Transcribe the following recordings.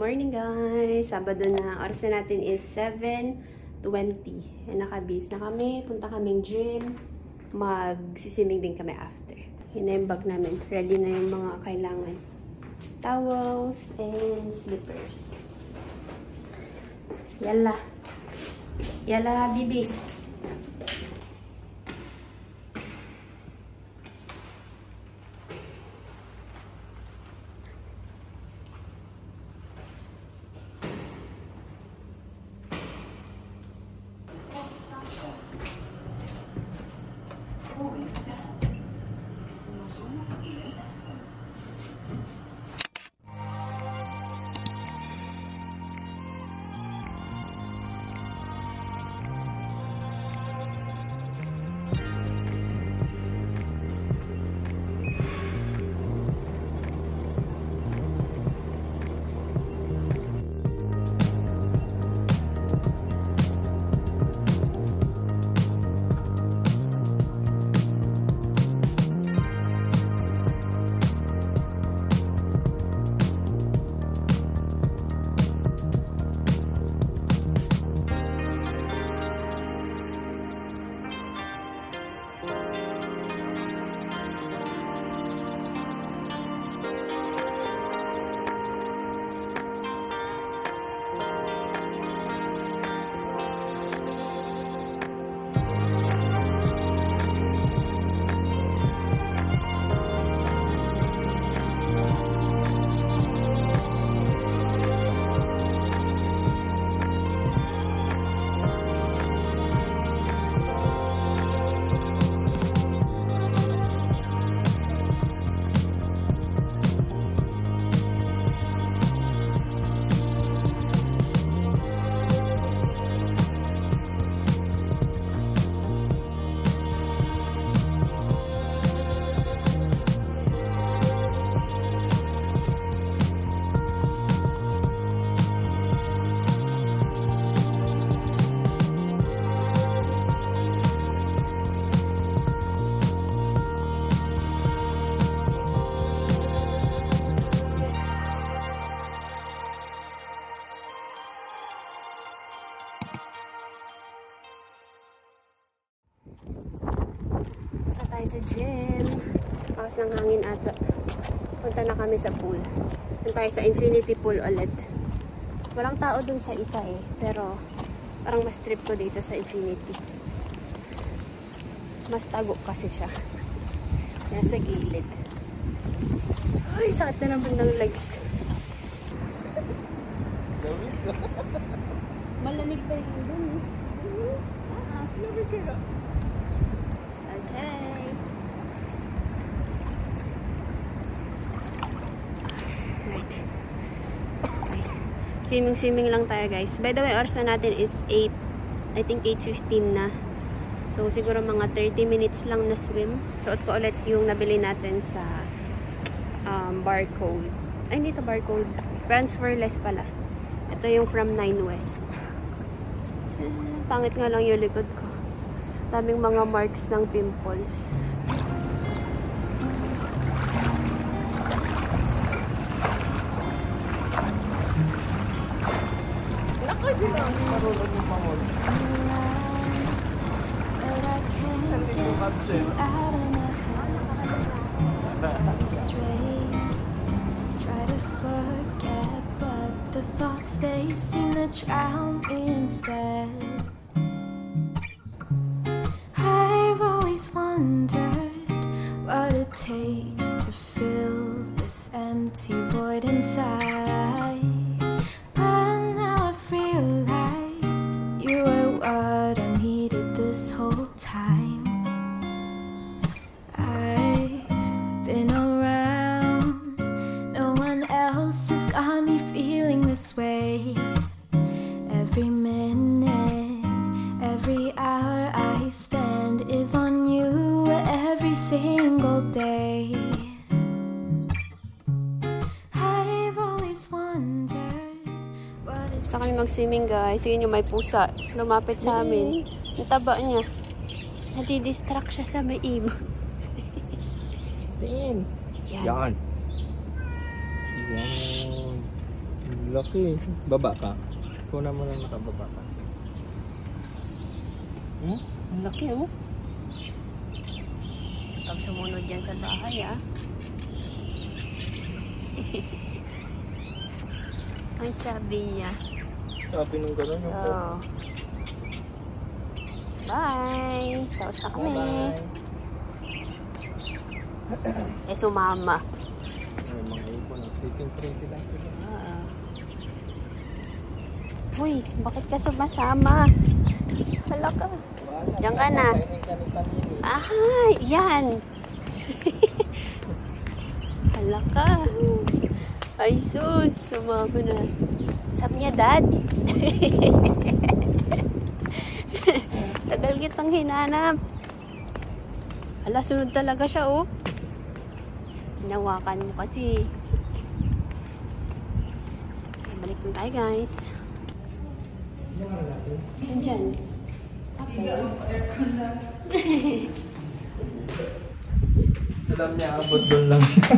morning guys! Sabado na. Oras na natin is 7:20. Nakabis na kami. Punta kaming gym. Magsisiming din kami after. Yun na yung bag namin. Ready na yung mga kailangan. Towels and slippers. Yala. Yala, bibi. Basta tayo sa gym. Lakas ng hangin ata. Punta na kami sa pool. Punta tayo sa infinity pool ulit. Walang tao dun sa isa eh. Pero parang mas trip ko dito sa infinity. Mas tago kasi siya. Nasa gilid. Ay, sakit na naman ng legs. Malamig pa rin dun eh. Malamig ka na. Okay. Right. Okay. Swimming lang tayo guys. By the way, oras na natin is 8. I think 8:15 na. So siguro mga 30 minutes lang na swim. Suot ko ulit yung nabili natin sa barcode. Ay, hindi to barcode. Transferless pala. Ito yung from 9 West. Pangit nga lang yung likod ko. Daming mga marks ng pimples. Lako din ang marunong yung pamol. Hindi ko kapsin. Try to forget, but the thoughts they seem to drown me instead. I've always wondered what it takes to fill this empty void inside. But now I've realized you were what I needed this whole time. I've been around, no one else has got me feeling this way. Every minute, every hour I spend is on you every single day. I've always wondered what it's Sa kami mag-swimming guys. Tingnan nyo, may pusa. Lumapit sa amin. Ang taba niya. Nadidistract siya sa may ibon. Tingin. Yan. Yan. Yan. Laki. Baba ka. Kuna mo na nakababa ka. Ang laki, oh. Pag sumunod yan sa bahay, ah. Ang chubby niya. Sabi nung gano'n yung po. Oh. Bye! Tapos na kami. Eh, sumama. Ay, mga ipon. Sitting train sila. Uy, bakit ka sumasama? Hala ka. Diyan ka na. Ah, yan. Hala ka. Ay, sus. Sumama na. Sabi niya, Dad. Tagal kitang hinanap. Hala, sunod talaga siya, oh. Hinawakan mo kasi. Balik na tayo, guys. Andyan. Alam niya, abot doon lang siya.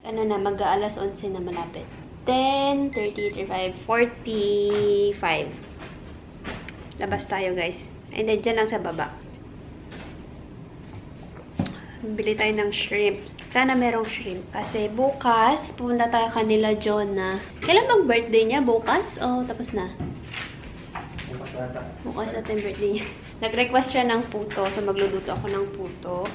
Ano na, mag-aalas 11 na malapit. 10, 30, 35, 45. Labas tayo, guys. And then, dyan lang sa baba. Bili tayo ng shrimp. Sana merong shrimp. Kasi bukas, pupunta tayo kanila Jonah. Kailan bang birthday niya? Bukas? O tapos na? Bukas natin birthday niya. Nag-request siya ng puto. So, magluluto ako ng puto.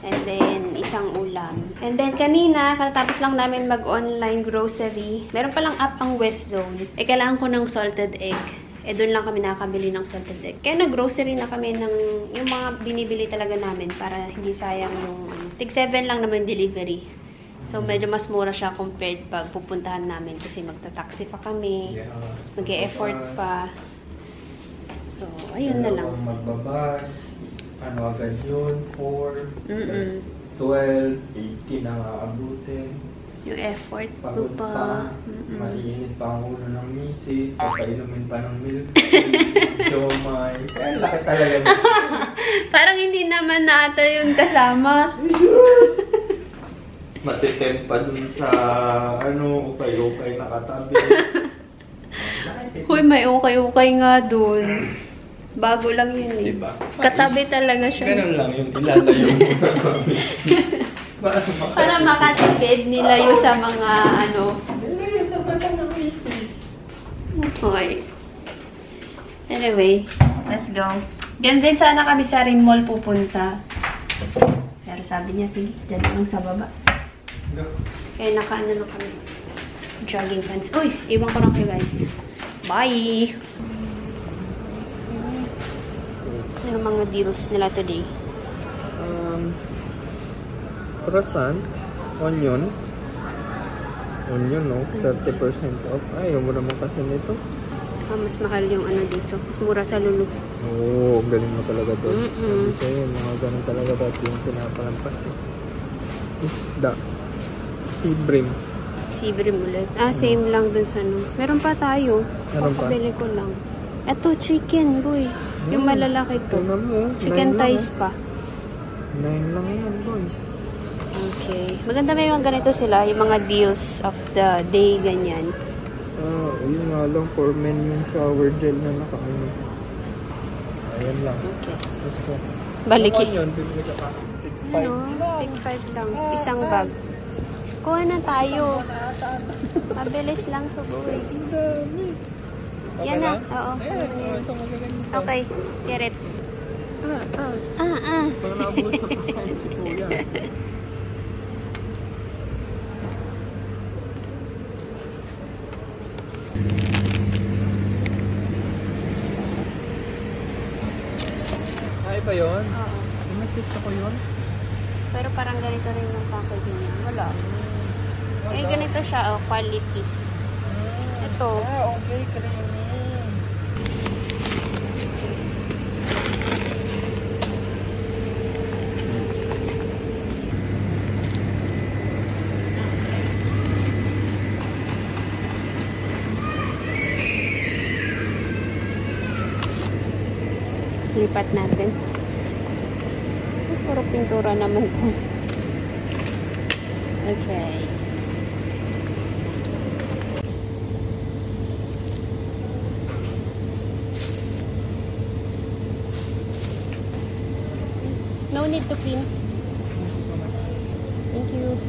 And then, isang ulam. And then, kanina, katapos lang namin mag-online grocery. Meron palang app ang West Zone. Eh, kailangan ko ng salted egg. Eh, doon lang kami nakakabili ng salted egg. Kaya nag-grocery na kami ng yung mga binibili talaga namin para hindi sayang yung tig 7 lang naman delivery. So, medyo mas mura siya compared pag pupuntahan namin kasi magta-taxi pa kami. Mag-e-effort pa. So, ayun na lang. Magbabas. Ano agad yun? 4. 12. 18 ang aabutin. Yung effort mo Pagod pa. pa. Maliinit pa ang ulo ng misis. Papainumin pa ng milk. Siomay. Kaya laki talaga yun. Parang hindi naman nata yun kasama. Matitemp pa dun sa ukay-ukay na katabi. Huy, may ukay-ukay nga dun. Bago lang yun eh. Diba? Katabi talaga siya. Ganun lang yun. Ilalayo mo. Para makatipid nilayo sa mga Nilayo sa mata ng misis. Okay. Anyway, let's go. Diyan din sana kami sa Rim Mall pupunta. Pero sabi niya, sige, dyan lang sa baba. Go. Kaya nakaano na kami. Jogging pants. Uy, iwan ko lang kayo guys. Bye! Ano mga deals nila today? Croissant, onion, no? 30% off. Ayaw mo naman kasi nito. Mas mahal yung dito. Mas mura sa Lulu. Oo, galing mo talaga doon. Sabi sa'yo, mga ganun talaga dati yung pinapalampas eh. Isda. Sea bream. Sea bream ulit. Same lang dun sa Meron pa tayo. Meron pa? Pakabili ko lang. Eto, chicken, boy. Yung malalaki to. Tingnan mo. Chicken thighs pa. 9 lang yan, boy. Okay. Maganda may mga ganito sila. Yung mga deals of the day, ganyan. Yun nga lang, for men yung shower gel na nakaano. Ayan lang. Okay. Basta. Baliki. Yun, bibili ka pa. Tig 5. Tig 5 lang. Isang bag. Kuha na tayo. Mabilis lang to, boy. Yan na. Oo. Okay. Get it. Parang naabutan ko si Kuya. Ay ba yun? Oo. Mas gusto ko yun. Pero parang ganito rin yung packaging niya. Wala. Eh, ganito siya, quality. Ito. Okay. Creamy. Lipat natin. Puro pintura naman to. Okay. No need to clean. Thank you.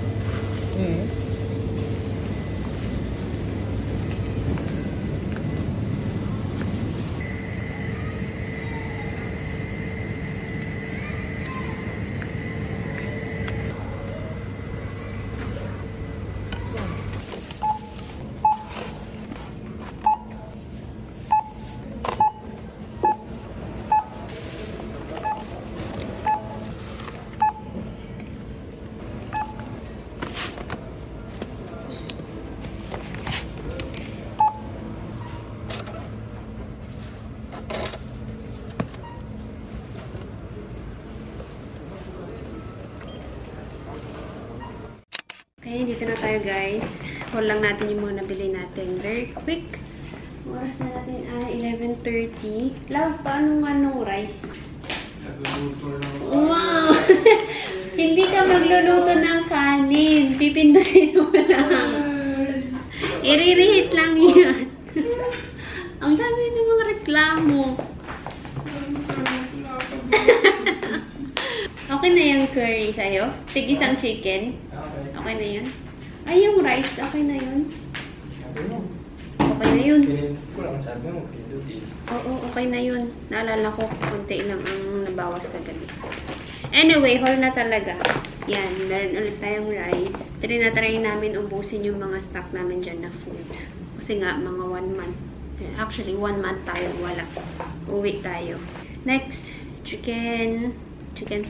Okay, dito na tayo guys. Haul lang natin yung mga nabili natin. Very quick. Oras na natin 11:30. Love, paano nga nung rice? Wow! Hindi ka magluluto ng kanin. Pipindutin mo lang. I-reheat lang yan. Ang dami ng mga reklamo. Okay na yung curry sa'yo? Tig-isang chicken? Okay na yun? Ay, yung rice, okay na yun? Okay na yun. Oo, okay na yun. Naalala ko, konti lang ang nabawas kagabi. Anyway, haul na talaga. Yan, meron ulit tayong rice. Trinatry namin ubusin yung mga stock namin dyan na food. Kasi nga, mga 1 month. Actually, 1 month tayo, wala. Uwi tayo. Next, chicken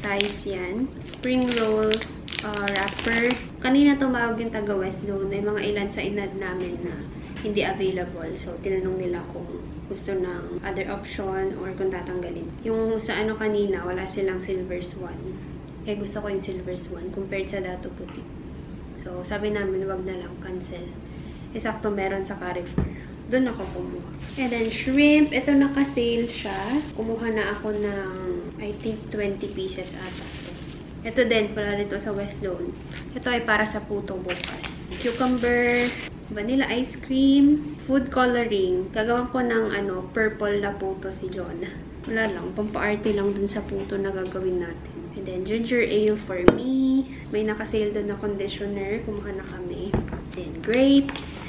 thighs yan. Spring roll wrapper. Kanina tumawag yung taga West Zone. May mga ilan sa inad namin na hindi available. So, tinanong nila kung gusto ng other option or kung tatanggalin. Yung sa ano kanina, wala silang silver swan. Eh, gusto ko yung silver swan compared sa dato puti. So, sabi namin, wag na lang, cancel. Eksakto meron sa Carrefour. Doon ako kumuha. And then, shrimp. Ito naka-sale siya. Kumuha na ako ng, I think, 20 pieces ata. Ito din, pala rito sa West Zone. Ito ay para sa puto bukas. Cucumber, vanilla ice cream, food coloring. Gagawan ko ng purple na puto si Jonah. Wala lang, pampa-arte lang dun sa puto na gagawin natin. And then, ginger ale for me. May naka-sale dun na conditioner. Kumuha na kami. Then, grapes,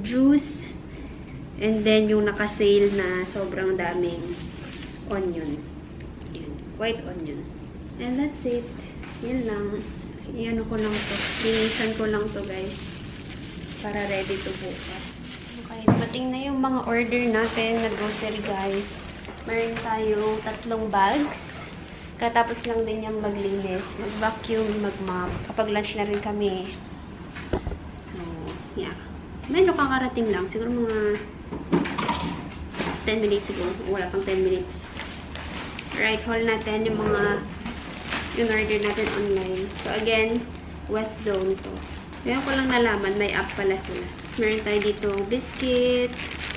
juice, and then yung naka-sale na sobrang daming onion. Yan, white onion. And that's it. Yan lang. Iano ko lang to. Linisan ko lang to guys. Para ready to bukas. Okay, dumating na yung mga order natin na grocery guys. Meron tayong 3 bags. Katapos lang din yung maglinis. Mag-vacuum, mag-mop. Kapag lunch na rin kami. So, yeah. Medyo kakarating lang. Siguro mga 10 minutes siguro. Wala pang 10 minutes. Right, haul natin yung mga in-order natin online. So, again, West Zone to. Ngayon ko lang nalaman, may app pala sila. Meron tayo dito biscuit.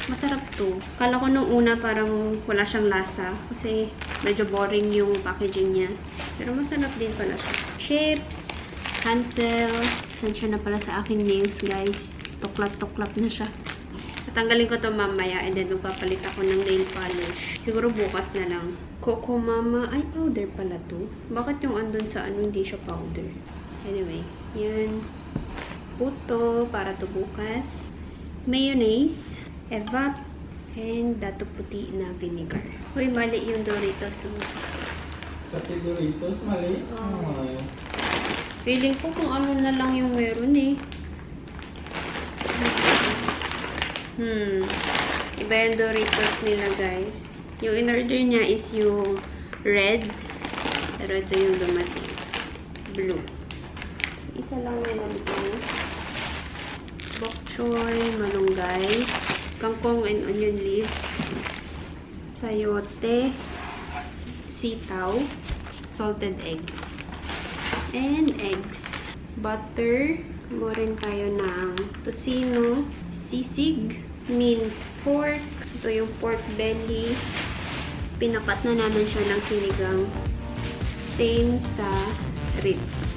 Masarap to. Kala ko nung una parang wala siyang lasa. Kasi medyo boring yung packaging niya. Pero masarap din pala siya. Chips. Hansel. Sansya na pala sa aking nails, guys. Tuklat-tuklat na siya. Tatanggalin ko to mamaya and then magpapalit ako ng nail polish. Siguro bukas na lang. Coco Mama. Ay, powder pala to. Bakit yung andun sa hindi siya powder? Anyway, yan. Puto para to bukas. Mayonnaise. Evap. And dato puti na vinegar. Uy, mali yung Doritos. Pati Doritos, mali? Oh. Feeling ko kung ano na lang yung meron eh. Iba yung Doritos nila, guys. Yung in-order niya is yung red. Pero ito yung dumating. Blue. Isa lang na lang ito. Bok choy, malunggay, kangkong and onion leaf, sayote, sitaw, salted egg, and eggs. Butter. Kumuha rin tayo ng tocino, sisig, minced pork. Ito yung pork belly. Pinakat na namin siya ng sinigang. Same sa ribs.